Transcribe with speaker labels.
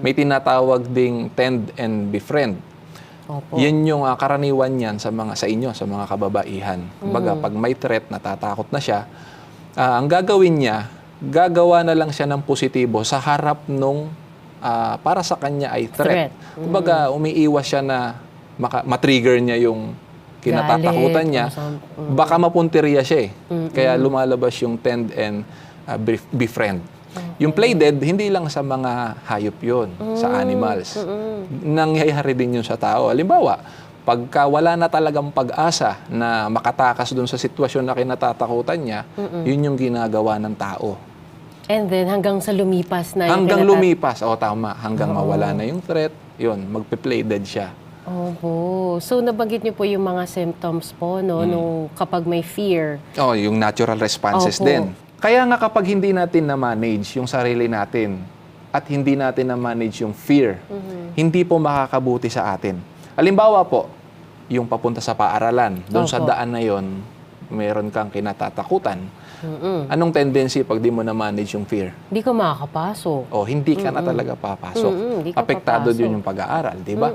Speaker 1: may tinatawag ding tend and befriend.
Speaker 2: Opo.
Speaker 1: Yan yung karaniwan niyan sa inyo, sa mga kababaihan. Kumbaga, pag may threat, natatakot na siya, ang gagawin niya, gagawa na lang siya ng positibo sa harap nung para sa kanya ay threat. Kumbaga, umiiwas siya na matrigger niya yung kinatatakutan niya. Baka mapunteriya siya eh. Kaya lumalabas yung tend and befriend. Yung play dead, hindi lang sa mga hayop yun, sa animals. Nangyayari din yun sa tao. Halimbawa, pagka wala na talagang pag-asa na makatakas dun sa sitwasyon na kinatatakutan niya, yun yung ginagawa ng tao.
Speaker 2: And then hanggang sa lumipas na
Speaker 1: hanggang lumipas, tama, hanggang mawala na yung threat, yun, magpe-play dead siya.
Speaker 2: Opo. So nabanggit niyo po yung mga symptoms po, no, nung kapag may fear.
Speaker 1: Yung natural responses din. Kaya nga kapag hindi natin na-manage yung sarili natin at hindi natin na-manage yung fear, hindi po makakabuti sa atin. Halimbawa po, yung papunta sa paaralan, doon sa daan na yon, meron kang kinatatakutan. Anong tendency pag di mo na-manage yung fear?
Speaker 2: Hindi ka makakapasok.
Speaker 1: Hindi ka na talaga papasok. Apektado din yung pag-aaral, di ba?